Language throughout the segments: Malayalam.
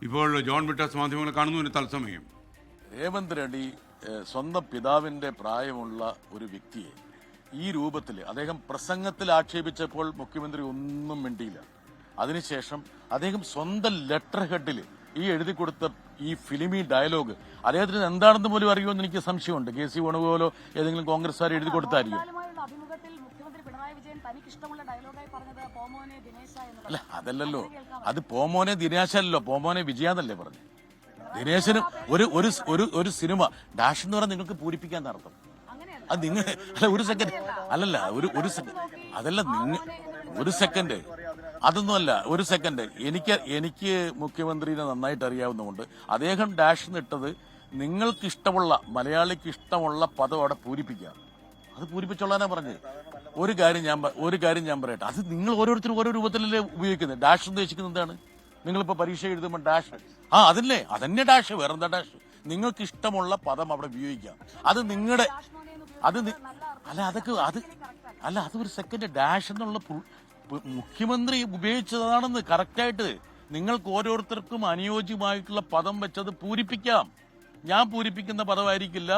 ഇപ്പോൾ ജോൺ വിട്ടാസ് മാധ്യമങ്ങൾ കാണുന്നു തത്സമയം. രേവന്ത് റെഡ്ഡി സ്വന്തം പിതാവിന്റെ പ്രായമുള്ള ഒരു വ്യക്തിയെ ഈ രൂപത്തിൽ അദ്ദേഹം പ്രസംഗത്തിൽ ആക്ഷേപിച്ചപ്പോൾ മുഖ്യമന്ത്രി ഒന്നും മിണ്ടിയില്ല. അതിനുശേഷം അദ്ദേഹം സ്വന്തം ലെറ്റർ ഹെഡിൽ ഈ എഴുതി കൊടുത്ത ഈ ഫിലിമി ഡയലോഗ് അദ്ദേഹത്തിന് എന്താണെന്ന് പോലും അറിയുമെന്ന് എനിക്ക് സംശയമുണ്ട്. KC വേണുഗോപാലോ ഏതെങ്കിലും കോൺഗ്രസ്സുകാർ എഴുതി കൊടുത്തായിരിക്കും. അല്ല, അതല്ലല്ലോ, അത് പോമോനെ ദിനേശല്ലോ, പോമോനെ വിജയാന്നല്ലേ പറഞ്ഞു. ദിനേശന് ഒരു സിനിമ ഡാഷ് എന്ന് പറഞ്ഞാൽ നിങ്ങൾക്ക് പൂരിപ്പിക്കാൻ അർത്ഥം. അത് നിങ്ങൾ അല്ല, ഒരു സെക്കൻഡ് അല്ലല്ല, ഒരു സെക്കൻഡ് അതല്ല, ഒരു സെക്കൻഡ് അതൊന്നുമല്ല, ഒരു സെക്കൻഡ്. എനിക്ക് മുഖ്യമന്ത്രിനെ നന്നായിട്ട് അറിയാവുന്നതുകൊണ്ട് അദ്ദേഹം ഡാഷ് ഇട്ടത് നിങ്ങൾക്ക് ഇഷ്ടമുള്ള, മലയാളിക്ക് ഇഷ്ടമുള്ള പദം അവിടെ പൂരിപ്പിക്കുക. അത് പൂരിപ്പിച്ചോളാനാ പറഞ്ഞത്. ഒരു കാര്യം ഞാൻ പറയട്ടെ, അത് നിങ്ങൾ ഓരോരുത്തരും ഓരോ രൂപത്തിലല്ലേ ഉപയോഗിക്കുന്നത്. ഡാഷ് ഉദ്ദേശിക്കുന്നത് എന്താണ്? നിങ്ങളിപ്പോ പരീക്ഷ എഴുതുമ്പോൾ ഡാഷ്, അതന്നെ ഡാഷ്, വേറെന്താ ഡാഷ്? നിങ്ങൾക്ക് ഇഷ്ടമുള്ള പദം അവിടെ ഉപയോഗിക്കാം. അത് നിങ്ങളുടെ അതൊരു സെക്കൻഡ്. ഡാഷ് എന്നുള്ള മുഖ്യമന്ത്രി ഉപയോഗിച്ചതാണെന്ന് കറക്റ്റായിട്ട്. നിങ്ങൾക്ക് ഓരോരുത്തർക്കും അനുയോജ്യമായിട്ടുള്ള പദം വെച്ചത് പൂരിപ്പിക്കാം. ഞാൻ പൂരിപ്പിക്കുന്ന പദമായിരിക്കില്ല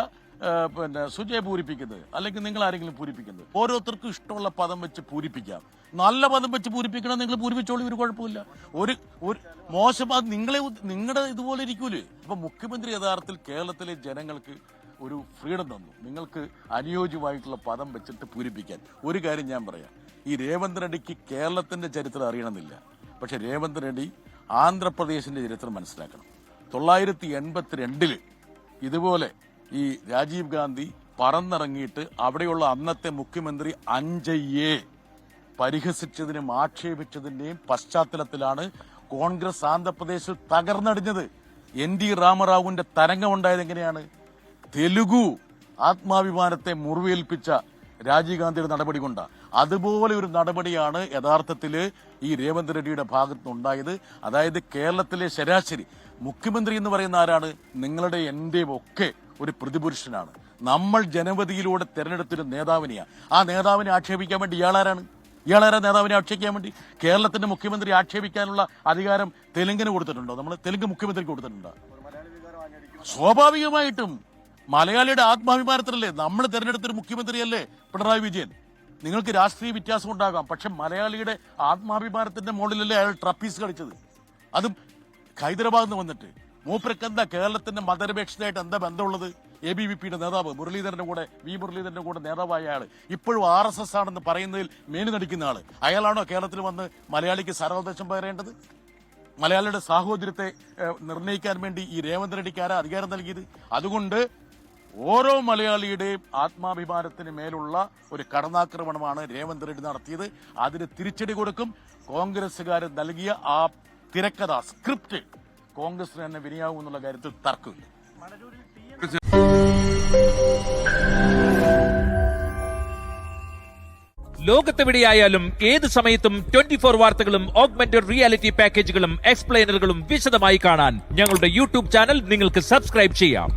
സുജയ് പൂരിപ്പിക്കുന്നത്, അല്ലെങ്കിൽ നിങ്ങൾ ആരെങ്കിലും പൂരിപ്പിക്കുന്നത്. ഓരോരുത്തർക്കും ഇഷ്ടമുള്ള പദം വെച്ച് പൂരിപ്പിക്കാം. നല്ല പദം വെച്ച് പൂരിപ്പിക്കണം, നിങ്ങൾ പൂരിപ്പിച്ചോളൂ, ഒരു കുഴപ്പമില്ല. ഒരു മോശം അത് നിങ്ങളുടെ ഇതുപോലെ ഇരിക്കൂലേ. അപ്പൊ മുഖ്യമന്ത്രി യഥാർത്ഥത്തിൽ കേരളത്തിലെ ജനങ്ങൾക്ക് ഒരു ഫ്രീഡം തന്നു, നിങ്ങൾക്ക് അനുയോജ്യമായിട്ടുള്ള പദം വെച്ചിട്ട് പൂരിപ്പിക്കാൻ. ഒരു കാര്യം ഞാൻ പറയാം, ഈ രേവന്ത് റെഡ്ഡിക്ക് കേരളത്തിന്റെ ചരിത്രം അറിയണമെന്നില്ല, പക്ഷെ രേവന്ത് റെഡ്ഡി ആന്ധ്രാപ്രദേശിന്റെ ചരിത്രം മനസ്സിലാക്കണം. 1982 ഇതുപോലെ ഈ രാജീവ് ഗാന്ധി പറന്നിറങ്ങിയിട്ട് അവിടെയുള്ള അന്നത്തെ മുഖ്യമന്ത്രി അഞ്ജയ്യെ പരിഹസിച്ചതിനും ആക്ഷേപിച്ചതിന്റെയും പശ്ചാത്തലത്തിലാണ് കോൺഗ്രസ് ആന്ധ്രാപ്രദേശിൽ തകർന്നടിഞ്ഞത്. NT രാമറാവുവിന്റെ തരംഗമുണ്ടായത് എങ്ങനെയാണ്? തെലുഗു ആത്മാഭിമാനത്തെ മുറിവേൽപ്പിച്ച രാജീവ് ഗാന്ധിയുടെ നടപടി കൊണ്ടാണ്. അതുപോലെ ഒരു നടപടിയാണ് യഥാർത്ഥത്തിൽ ഈ രേവന്ത് റെഡ്ഡിയുടെ ഭാഗത്തുനിന്നുണ്ടായത്. അതായത് കേരളത്തിലെ ശരാശരി മുഖ്യമന്ത്രി എന്ന് പറയുന്ന ആരാണ്? നിങ്ങളുടെ എന്റെയും ഒക്കെ ഒരു പ്രതിപുരുഷനാണ്. നമ്മൾ ജനവധിയിലൂടെ തെരഞ്ഞെടുത്തൊരു നേതാവിനെയാണ്. ആ നേതാവിനെ ആക്ഷേപിക്കാൻ വേണ്ടി ഇയാളാരാ നേതാവിനെ ആക്ഷേപിക്കാൻ വേണ്ടി? കേരളത്തിന്റെ മുഖ്യമന്ത്രി ആക്ഷേപിക്കാനുള്ള അധികാരം തെലുങ്കിന് കൊടുത്തിട്ടുണ്ടോ? നമ്മൾ തെലുങ്ക് മുഖ്യമന്ത്രിക്ക് കൊടുത്തിട്ടുണ്ടോ? സ്വാഭാവികമായിട്ടും മലയാളിയുടെ ആത്മാഭിമാനത്തിലല്ലേ നമ്മൾ തെരഞ്ഞെടുത്തൊരു മുഖ്യമന്ത്രിയല്ലേ പിണറായി വിജയൻ. നിങ്ങൾക്ക് രാഷ്ട്രീയ വ്യത്യാസം ഉണ്ടാകാം, പക്ഷെ മലയാളിയുടെ ആത്മാഭിമാനത്തിന്റെ മുകളിലല്ലേ അയാൾ ട്രപ്പീസ് കളിച്ചത്. അതും ഹൈദരാബാദിൽ നിന്ന് വന്നിട്ട്. മൂപ്പർക്ക് എന്താ കേരളത്തിന്റെ മതനിരപേക്ഷതയായിട്ട് എന്താ ബന്ധമുള്ളത്? ABVPയുടെ നേതാവ് മുരളീധരന്റെ കൂടെ നേതാവായ ആള് ഇപ്പോഴും RSS ആണെന്ന് പറയുന്നതിൽ മേനി നടിക്കുന്ന ആള് അയാളാണോ കേരളത്തിൽ വന്ന് മലയാളിക്ക് സർവദേശം പകരേണ്ടത്? മലയാളിയുടെ സാഹോദര്യത്തെ നിർണ്ണയിക്കാൻ വേണ്ടി ഈ രേവന്ത് റെഡ്ഡിക്ക് ആരാ അധികാരം നൽകിയത്? അതുകൊണ്ട് ഓരോ മലയാളിയുടെയും ആത്മാഭിമാനത്തിന് മേലുള്ള ഒരു കടന്നാക്രമണമാണ് രേവന്ത് റെഡ്ഡി നടത്തിയത്. അതിന് തിരിച്ചടി കൊടുക്കും. കോൺഗ്രസുകാർ നൽകിയ ആ തിരക്കഥ സ്ക്രിപ്റ്റ് കോൺഗ്രസിന് തന്നെ വിനിയാകും എന്നുള്ള കാര്യത്തിൽ തർക്കമില്ല. ലോകത്തെവിടെയായാലും ഏത് സമയത്തും 24 വാർത്തകളും ഓഗ്മെന്റഡ് റിയാലിറ്റി പാക്കേജുകളും എക്സ്പ്ലെയിനറുകളും വിശദമായി കാണാൻ ഞങ്ങളുടെ YouTube ചാനൽ നിങ്ങൾക്ക് സബ്സ്ക്രൈബ് ചെയ്യാം.